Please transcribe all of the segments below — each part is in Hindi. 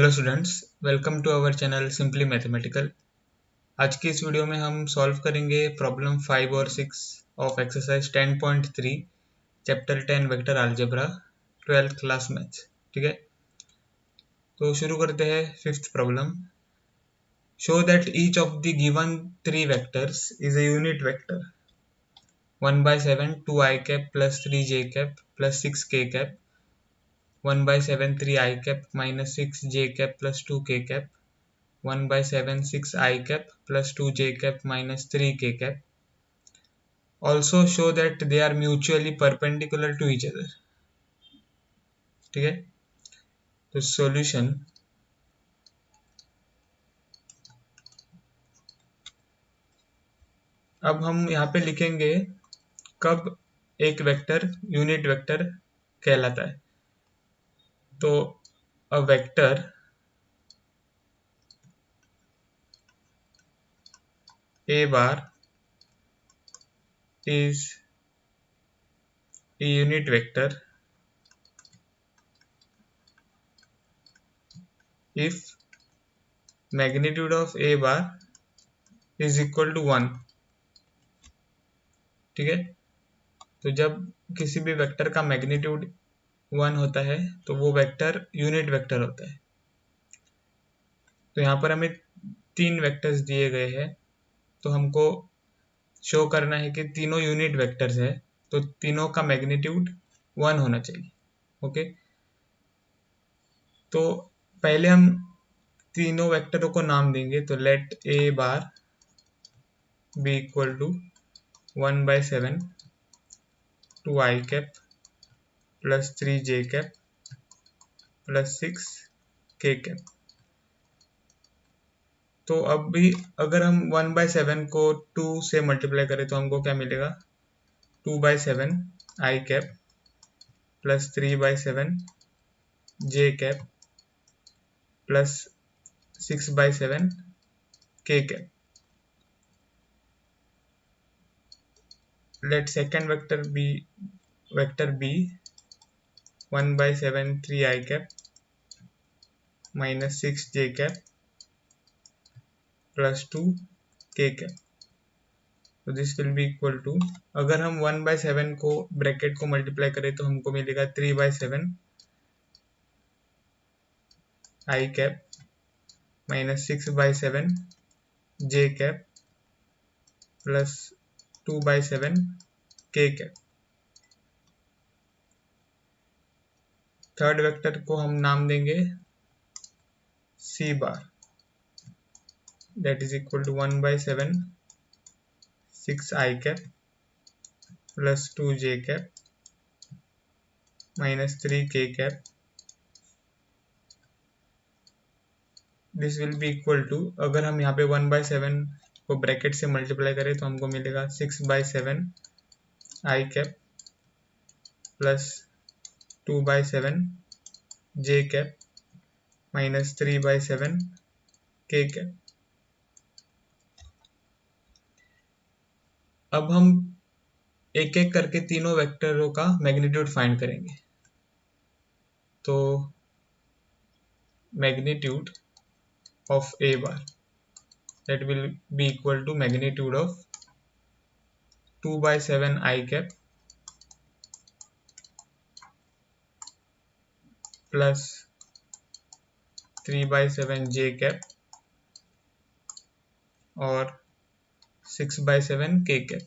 Hello students, welcome to our channel simply mathematical. आज की इस वीडियो में हम सॉल्व करेंगे प्रॉब्लम 5 और 6 of exercise 10.3 chapter 10 vector algebra 12th class maths. ठीक है, तो शुरू करते हैं। Fifth problem, show that each of the given three vectors is a unit vector 1/7 2i cap plus 3j cap plus 6k cap 1/7 3i cap minus 6j cap plus 2k cap 1/7 6i cap plus 2j cap minus 3k cap. Also show that they are mutually perpendicular to each other. ठीक है, तो सॉल्यूशन, अब हम यहाँ पे लिखेंगे कब एक वेक्टर यूनिट वेक्टर कहलाता है। तो a vector a bar is a unit vector if magnitude of a bar is equal to 1। ठीक है, तो जब किसी भी वेक्टर का मैग्नीट्यूड 1 होता है तो वो वेक्टर यूनिट वेक्टर होता है। तो यहाँ पर हमें तीन वेक्टर्स दिए गए हैं, तो हमको शो करना है कि तीनों यूनिट वेक्टर्स है, तो तीनों का मैग्नीट्यूड 1 होना चाहिए। ओके, तो पहले हम तीनों वेक्टरों को नाम देंगे। तो let A bar B equal to 1/7 2i cap plus 3j cap plus 6k cap. तो अब भी अगर हम 1/7 को 2 से मल्टीप्लाई करें तो हमको क्या मिलेगा, 2/7 i cap plus 3/7 j cap plus 6/7 k cap. Let second vector b 1/7 3i cap minus 6j cap plus 2k cap. तो this will be equal to, अगर हम 1/7 को ब्रैकेट को मल्टीप्लाई करें तो हमको मिलेगा 3/7 i cap minus 6/7 j cap plus 2/7 k cap. Third vector को हम नाम देंगे c bar, that is equal to 1/7 6i cap plus 2j cap minus 3k cap. This will be equal to, अगर हम यहाँ पे 1/7 को ब्रैकेट से मल्टीप्लाई करें तो हमको मिलेगा 6/7 i cap plus 2/7 j cap minus 3/7 k cap. अब हम एक एक करके तीनों वेक्टरों का मैग्नीट्यूड फाइंड करेंगे। तो magnitude of A bar, that will be equal to magnitude of 2/7 i cap plus 3/7 j cap और 6/7 k cap।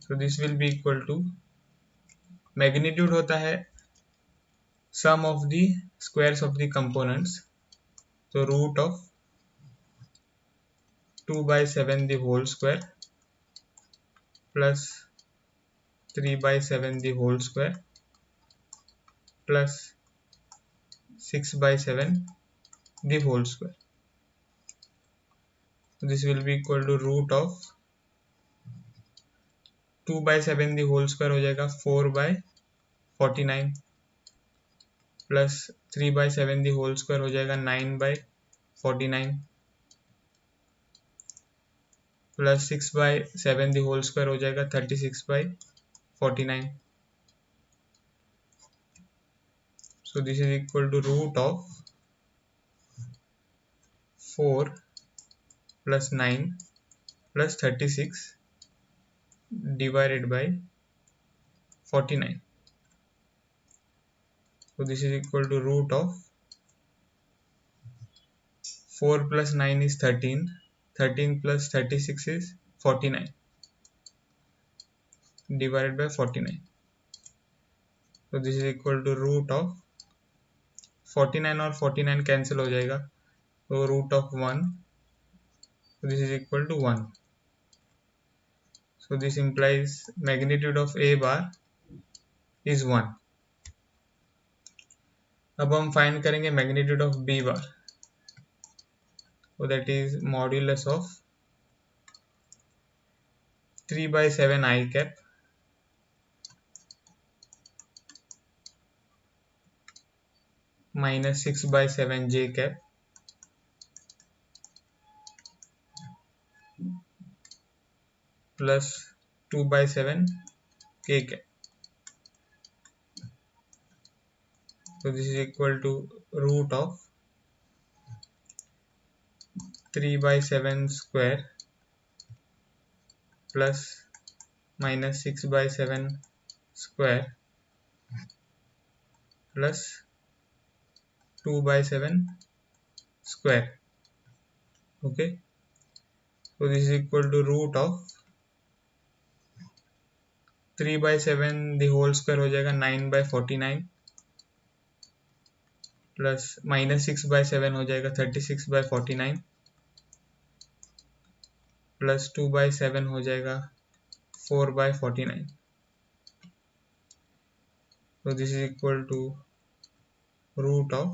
so this will be equal to, magnitude होता है sum of the squares of the components, तो root of 2/7 the whole square plus 3/7 the whole square plus 6/7 the whole square. So this will be equal to root of 2/7 the whole square हो जाएगा 4/49 प्लस 3/7 the whole square हो जाएगा 9/49 प्लस 6/7 the whole square हो जाएगा 36/49 49. So this is equal to root of 4 plus 9 plus 36 divided by 49. So this is equal to root of 4 plus 9 is 13. 13 plus 36 is 49 divided by 49. So this is equal to root of 49 और 49 cancel हो जाएगा, तो root of 1. So this is equal to 1. So this implies magnitude of A bar is 1. अब हम फाइंड करेंगे magnitude of B bar. So that is modulus of 3 by 7 I cap minus 6 by 7 J cap plus 2 by 7 K cap. So this is equal to root of 3 by 7 square plus minus 6 by 7 square plus 2 by 7 square. Okay, so this is equal to root of 3 by 7 the whole square हो जाएगा 9 by 49 plus minus 6 by 7 हो जाएगा 36 by 49 plus 2 by 7 हो जाएगा 4 by 49. So this is equal to root of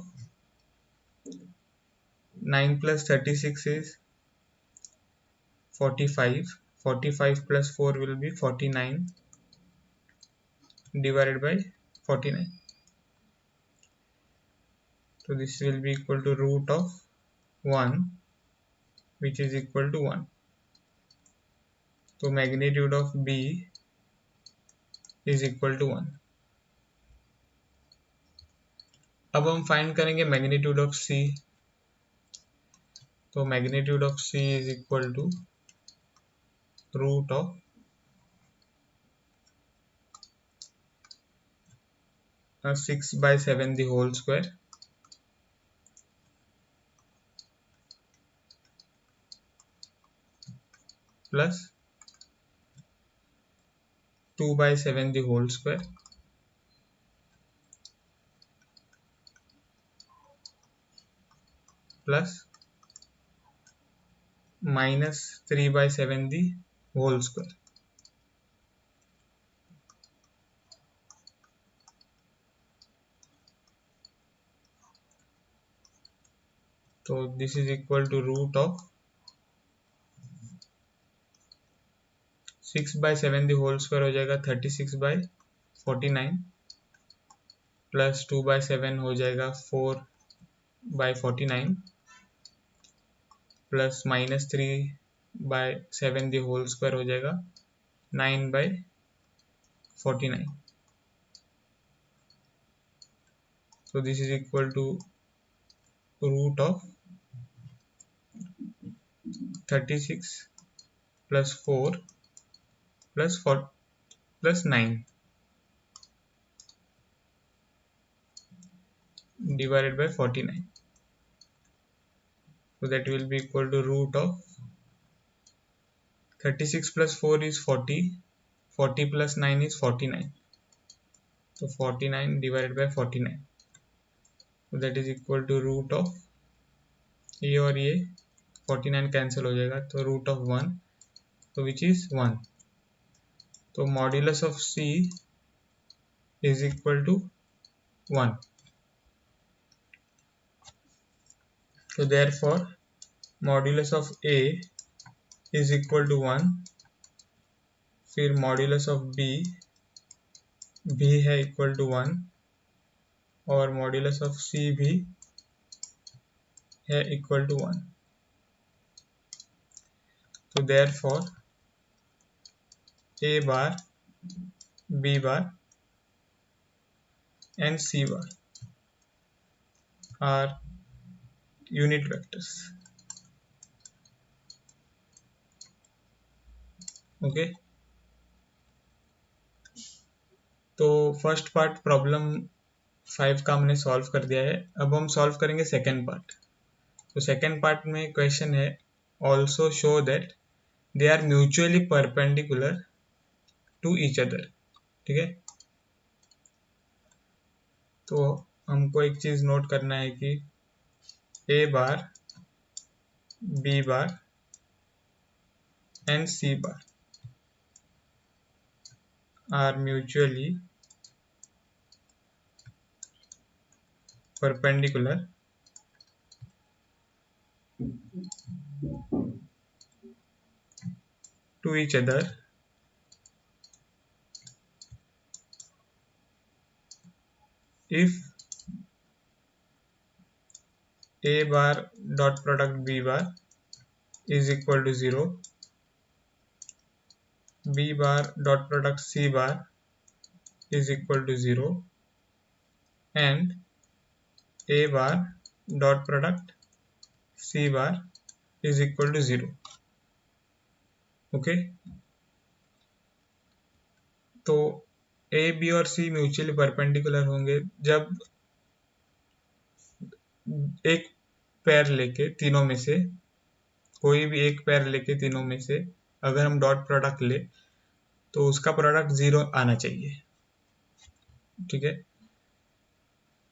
9 plus 36 is 45. 45 plus 4 will be 49 divided by 49. So this will be equal to root of 1, which is equal to 1. So magnitude of B is equal to 1. अब हम फाइंड करेंगे मैग्नीट्यूड ऑफ C. तो magnitude of C is equal to root of 6 by 7 the whole square plus 2 by 7 the whole square plus minus 3 by 7 the whole square. So this is equal to root of 6 by 7 the whole square हो जाएगा 36 by 49 plus 2 by 7 हो जाएगा 4 by 49 plus minus 3 by 7 the whole square हो जाएगा 9 by 49. So this is equal to root of 36 plus 4 plus 4 plus 9 divided by 49. So that will be equal to root of 36 plus 4 is 40. 40 plus 9 is 49. So 49 divided by 49. So that is equal to root of ये और ये 49 कैंसिल हो जाएगा, तो रूट ऑफ 1, तो विच इज 1. तो modulus of C is equal to 1. So therefore modulus of A is equal to 1. फिर मॉड्यूलस ऑफ B भी है इक्वल टू 1 और मॉड्यूलस ऑफ C भी है equal to 1. So therefore A bar B bar and C bar are unit vectors. Okay, तो फर्स्ट पार्ट प्रॉब्लम 5 का हमने सॉल्व कर दिया है। अब हम सॉल्व करेंगे सेकेंड पार्ट। तो सेकेंड पार्ट में क्वेश्चन है also show that they are mutually perpendicular to each other. ठीक है, तो हमको एक चीज नोट करना है कि a bar, b bar and c bar are mutually perpendicular to each other if a bar dot product b bar is equal to 0, b bar dot product c bar is equal to 0 and a bar dot product c bar is equal to 0। Okay, तो ए बी और सी म्यूचुअली परपेंडिकुलर होंगे जब एक पैर लेके तीनों में से, कोई भी एक पैर लेके तीनों में से अगर हम डॉट प्रोडक्ट ले तो उसका प्रोडक्ट 0 आना चाहिए। ठीक है,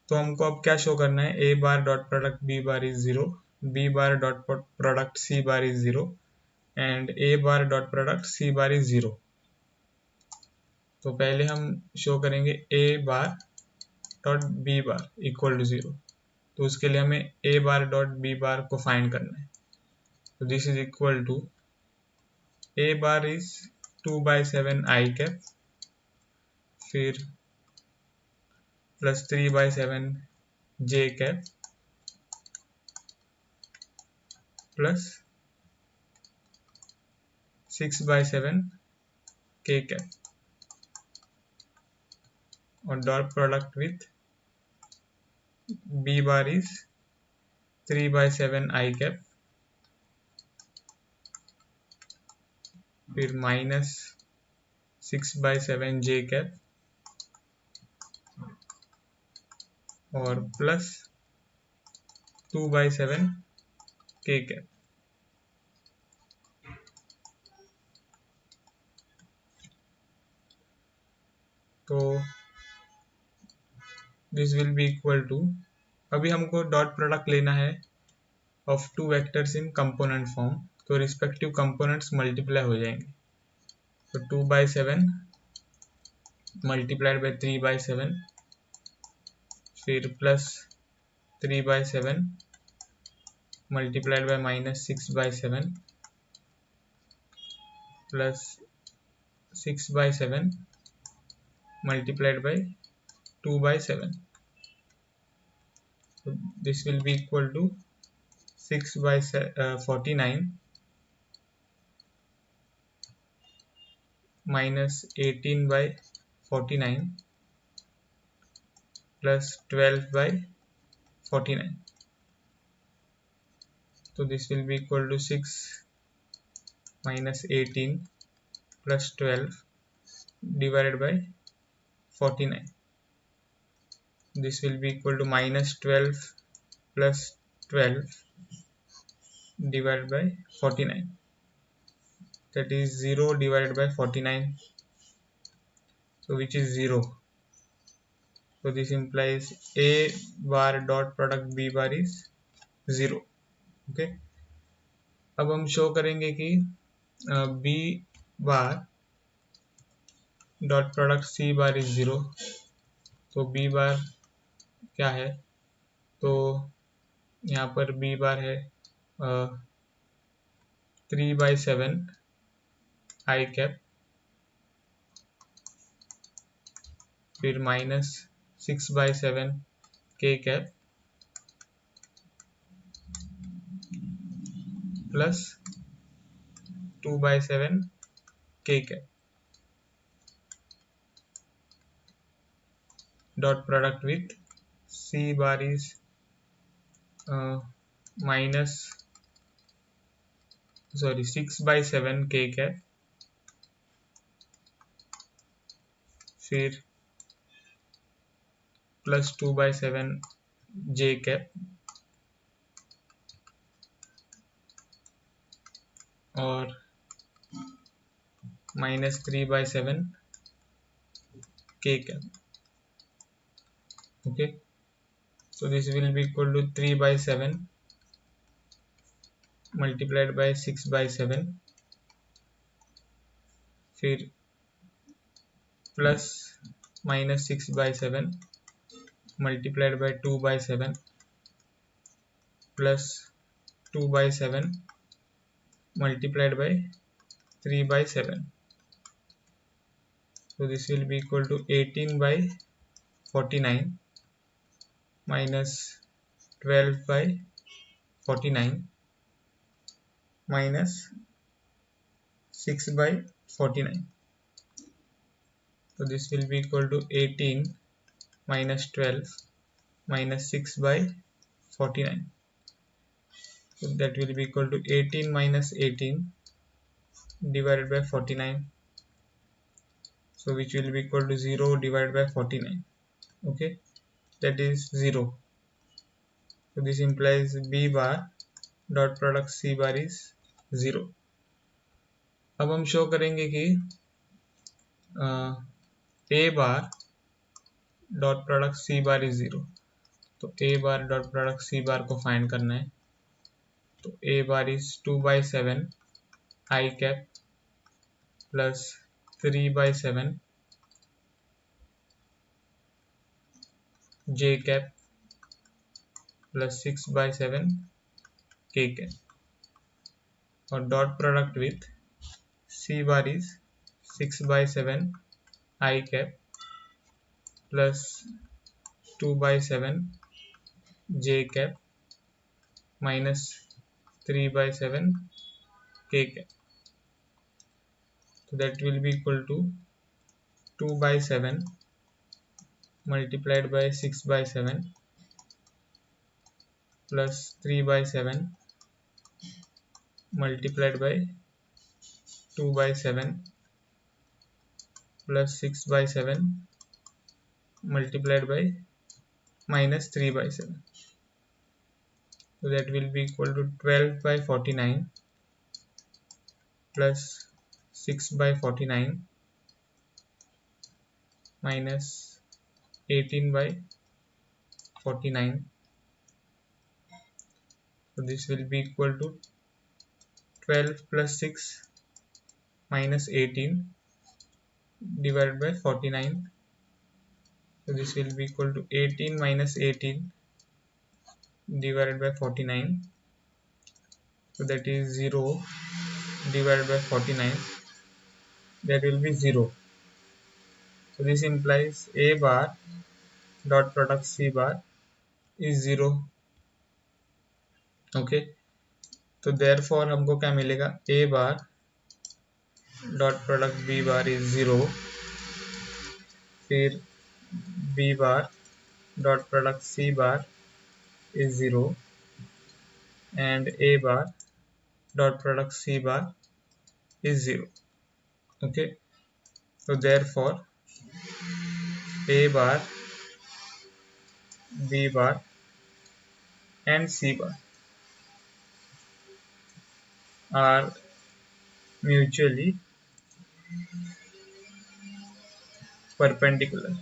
तो हमको अब क्या शो करना है, a bar dot product B bar is 0, b bar dot product c bar is 0 and a bar dot product c bar is 0। तो पहले हम शो करेंगे a bar dot b bar equal to 0। तो उसके लिए हमें ए बार डॉट बी बार को फाइंड करना है। तो this is equal to A bar is 2/7 I cap, फिर plus 3/7 J cap plus 6/7 K cap और dot product with B bar is 3/7 I cap, फिर माइनस 6/7 जे कैप और प्लस 2/7 के कैप। तो this will be equal to, अभी हमको डॉट प्रोडक्ट लेना है of two vectors in component form, तो रिस्पेक्टिव कंपोनेंट्स मल्टीप्लाई हो जाएंगे। तो 2/7 मल्टीप्लाइड बाई 3/7 फिर plus 3/7 multiplied by minus 6/7 plus 6/7 multiplied by 2/7. So this will be equal to 6/49 minus 18/49 plus 12/49. So this will be equal to 6 minus 18 plus 12 divided by 49. This will be equal to minus 12 plus 12 divided by 49. That is 0 divided by 49. So which is 0. So this implies a bar dot product b bar is 0. Okay. अब हम शो करेंगे कि b bar dot product c bar is 0। तो b बार क्या है, तो यहाँ पर b बार है 3/7 आई कैप, फिर minus 6/7 K cap plus 2/7 K cap. dot product with C bar is minus 6 by 7 k cap, फिर प्लस 2 by 7 j cap और minus 3 by 7 k cap. Okay, so this will be equal to 3 by 7 multiplied by 6 by 7, फिर plus minus 6 by 7 multiplied by 2 by 7 plus 2 by 7 multiplied by 3 by 7. So this will be equal to 18 by 49 minus 12 by 49 minus 6 by 49. So this will be equal to 18 minus 12 minus 6 by 49. So that will be equal to 18 minus 18 divided by 49. So which will be equal to 0 divided by 49. Okay, that is 0. So this implies B bar dot product C bar is 0. अब हम शो करेंगे कि A bar dot product C bar is 0. तो A bar dot product C bar को फाइंड करना है. तो A bar is 2 by 7 I cap plus 3 by 7 j cap plus 6 by 7 k cap और dot product with C bar is 6 by 7 I cap plus 2 by 7 j cap minus 3 by 7 k cap. So that will be equal to 2 by 7 multiplied by 6 by 7 plus 3 by 7 multiplied by 2 by 7 plus 6 by 7 multiplied by minus 3 by 7. So that will be equal to 12 by 49 plus 6 by 49 minus 18 by 49. So this will be equal to 12 plus 6 minus 18 divided by 49. So this will be equal to 18 minus 18 divided by 49. So that is 0 divided by 49. That will be 0. So this implies A bar dot product C bar is 0. Okay, तो therefore हमको क्या मिलेगा, A bar dot product B bar is 0, फिर B bar dot product C bar is 0 and A bar dot product C bar is 0. Okay, so therefore A bar, B bar and C bar are mutually perpendicular.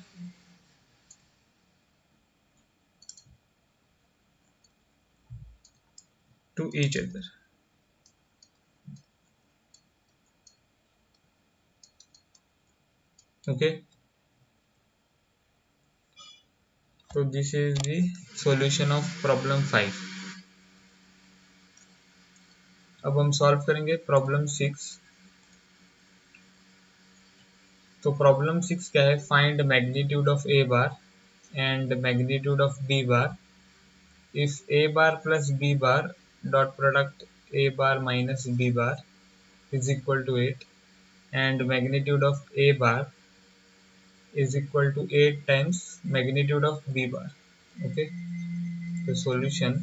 To each other. Okay, so this is the solution of problem 5. अब हम सॉल्व करेंगे प्रॉब्लम 6. तो प्रॉब्लम 6 क्या है, find magnitude of A bar and magnitude of B bar if A bar plus B bar dot product A bar minus B bar is equal to 8 and magnitude of a bar is equal to 8 times magnitude of b bar. Okay, तो solution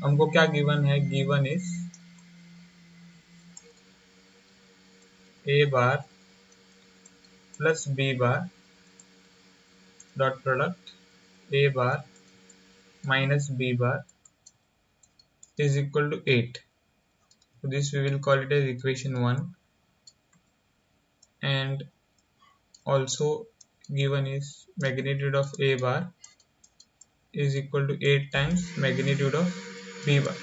हमको क्या गिवन है, given is a bar plus b bar dot product a bar minus b bar is equal to 8. So this we will call it as equation 1, and also given is magnitude of a bar is equal to 8 times magnitude of b bar.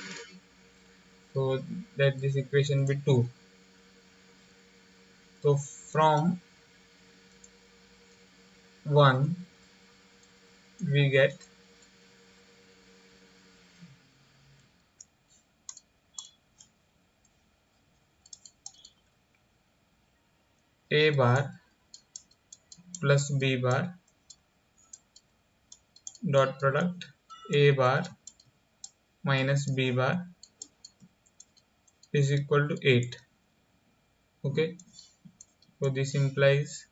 So that this equation be 2. So from 1 we get a bar plus b bar dot product a bar minus b bar is equal to 8. Okay, so this implies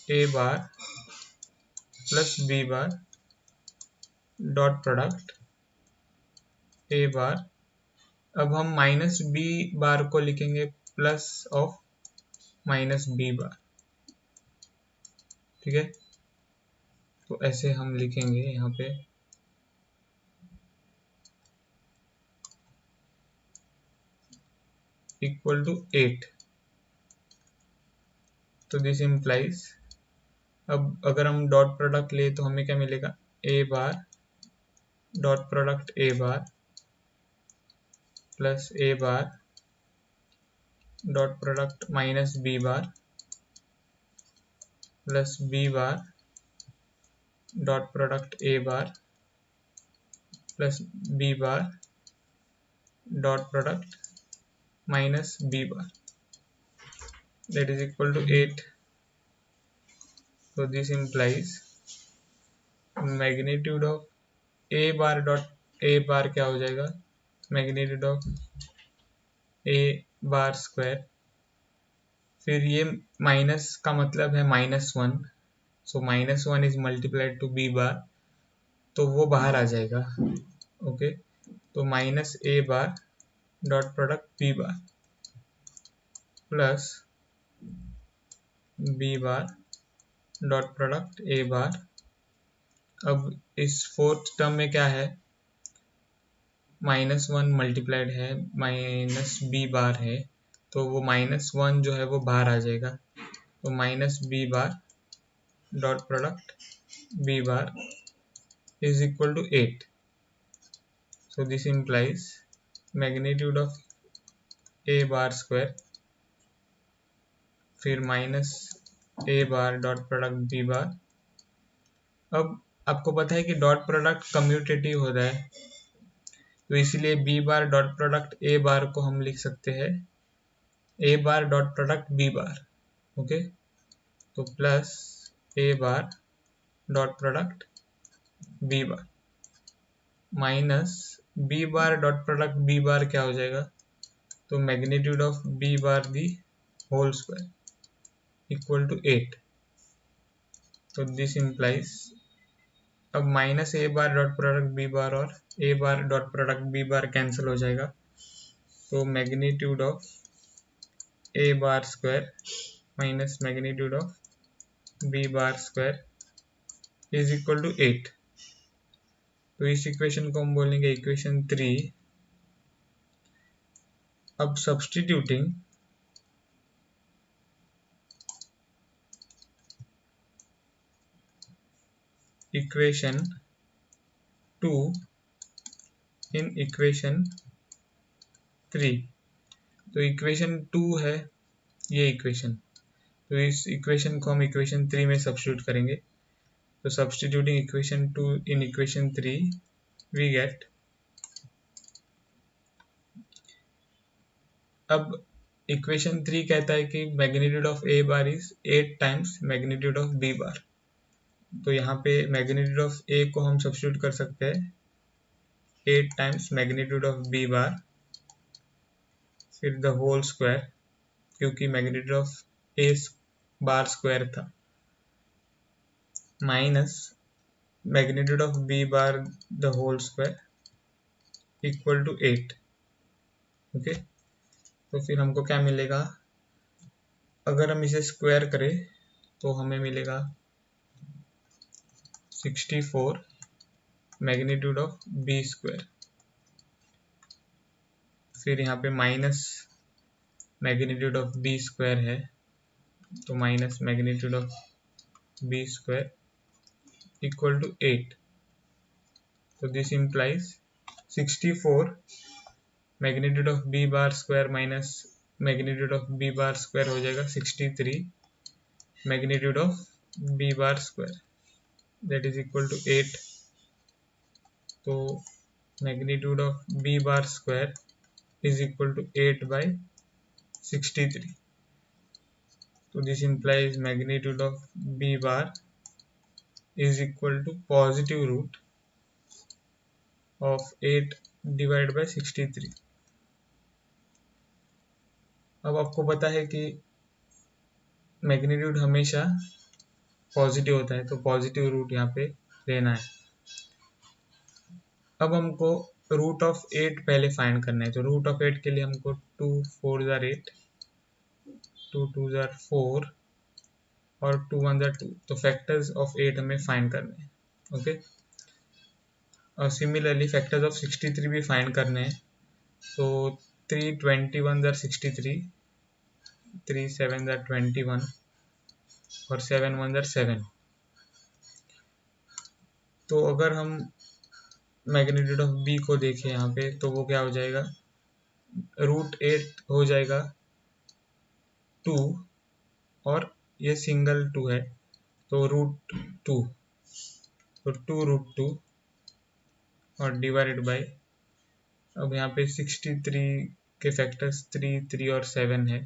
a bar plus b bar dot product a bar. अब हम माइनस बी बार को लिखेंगे plus of minus B bar, ठीक है। तो ऐसे हम लिखेंगे यहाँ पे इक्वल टू 8. तो दिस इम्प्लाइज, अब अगर हम डॉट प्रोडक्ट ले तो हमें क्या मिलेगा, a bar dot product A bar plus a bar dot product minus B bar plus B bar dot product A bar plus B bar dot product minus B bar, that is equal to 8. So this implies magnitude of a bar dot a bar क्या हो जाएगा, magnitude of a bar square, फिर ये माइनस का मतलब है -1, so -1 is multiplied to b bar, तो वो बाहर आ जाएगा। ओके, तो minus a bar dot product B bar plus B bar dot product A bar. अब इस फोर्थ टर्म में क्या है, -1 मल्टीप्लाइड है माइनस बी बार है, तो वो -1 जो है वो बाहर आ जाएगा, तो minus B bar dot product B bar is equal to 8. So this implies magnitude of a bar square फिर minus a bar dot product b बार। अब आपको पता है कि डॉट प्रोडक्ट कम्यूटेटिव हो रहा है, तो इसीलिए b bar dot product a bar को हम लिख सकते हैं a bar dot product b bar. Okay, तो plus a bar dot product b bar minus b bar dot product b bar क्या हो जाएगा, तो magnitude of b bar the whole square equal to 8. तो दिस इम्प्लाइज, अब minus a bar dot product B bar और a bar dot product B bar cancel हो जाएगा, तो magnitude of A bar square minus magnitude of B bar square is equal to 8. तो इस इक्वेशन को हम बोलेंगे इक्वेशन 3. अब सब्स्टिट्यूटिंग इक्वेशन 2 इन इक्वेशन 3, तो इक्वेशन 2 है ये इक्वेशन, तो इस इक्वेशन को हम इक्वेशन 3 में सब्स्टिट्यूट करेंगे। तो substituting equation 2 in equation 3 we get, अब इक्वेशन 3 कहता है कि magnitude of A bar is 8 times magnitude of B bar, तो यहाँ पे मैग्नीट्यूड ऑफ ए को हम सब्स्टिट्यूट कर सकते हैं 8 times magnitude of B bar, फिर द होल स्क्वायर, क्योंकि magnitude of A bar square था, minus magnitude of B bar the whole square equal to 8। Okay, तो फिर हमको क्या मिलेगा, अगर हम इसे स्क्वायर करें तो हमें मिलेगा 64 मैग्नीट्यूड ऑफ बी स्क्वायर, फिर यहाँ पे minus magnitude of B square है, तो minus magnitude of B square equal to 8। तो this implies 64 magnitude of B bar square minus magnitude of B bar square हो जाएगा 63 magnitude of B bar square, that is equal to 8। तो magnitude of B bar square is equal to 8 by 63. So this implies magnitude of b bar is equal to positive root of 8 divided by 63. अब आपको पता है कि मैग्नीट्यूड हमेशा पॉजिटिव होता है, तो पॉजिटिव रूट यहाँ पे लेना है। अब हमको रूट ऑफ 8 पहले फाइंड करना है, तो रूट ऑफ 8 के लिए हमको 2 4 जार 8, 2 2 जार 4 और 2 1 जार 2, तो फैक्टर्स ऑफ 8 हमें फाइंड करने हैं। ओके, और सिमिलरली फैक्टर्स ऑफ 63 भी फाइंड करने हैं, तो 3 21 जार 63, 3 7 जार 21 और 7 1 जार 7। तो अगर हम मैग्नीट्यूड ऑफ बी को देखें यहाँ पे, तो वो क्या हो जाएगा, रूट 8 हो जाएगा 2 और ये सिंगल 2 है, तो रूट 2, तो 2 रूट 2 और डिवाइडेड बाय, अब यहाँ पे 63 के फैक्टर्स 3 3 और 7 है,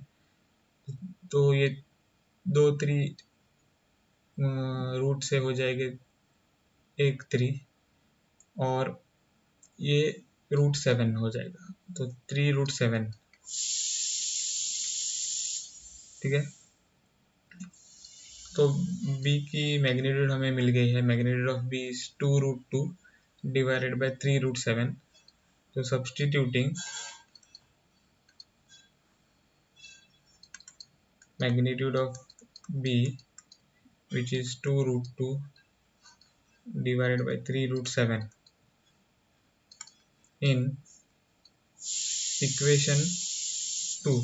तो ये 2 3 रूट से हो जाएंगे 1 3 और ये रूट 7 हो जाएगा, तो 3 रूट 7। ठीक है, तो b की मैग्नीट्यूड हमें मिल गई है, magnitude of b is 2 root 2 divided by 3 root 7। तो substituting magnitude of b which is 2 root 2 divided by 3 root 7 in equation 2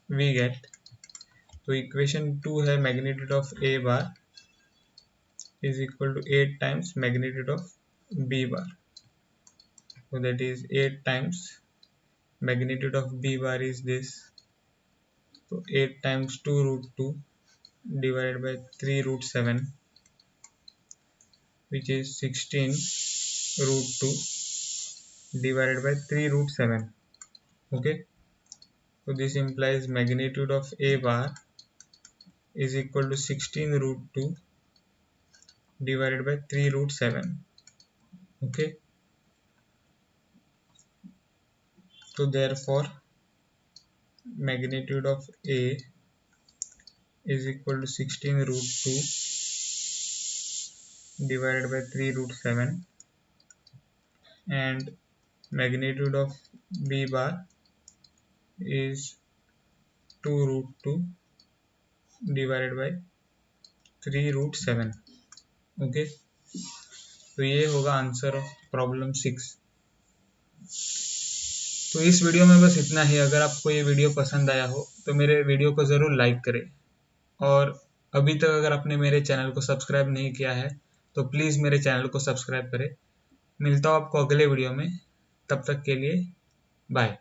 we get, तो equation 2 है magnitude of a bar is equal to 8 times magnitude of b bar, so that is 8 times magnitude of b bar is this, so 8 times 2 root 2 divided by 3 root 7 which is 16 root 2 divided by 3 root 7. Okay, so this implies magnitude of a bar is equal to 16 root 2 divided by 3 root 7. Okay, so therefore magnitude of a is equal to 16 root 2 divided by 3 root 7 and magnitude of b bar is 2 root 2 divided by 3 root 7. Okay, तो ये होगा आंसर ऑफ प्रॉब्लम 6। तो इस वीडियो में बस इतना ही। अगर आपको ये वीडियो पसंद आया हो तो मेरे वीडियो को ज़रूर लाइक करें, और अभी तक अगर आपने मेरे चैनल को सब्सक्राइब नहीं किया है तो प्लीज़ मेरे चैनल को सब्सक्राइब करें। मिलता हूँ आपको अगले वीडियो में, तब तक के लिए बाय।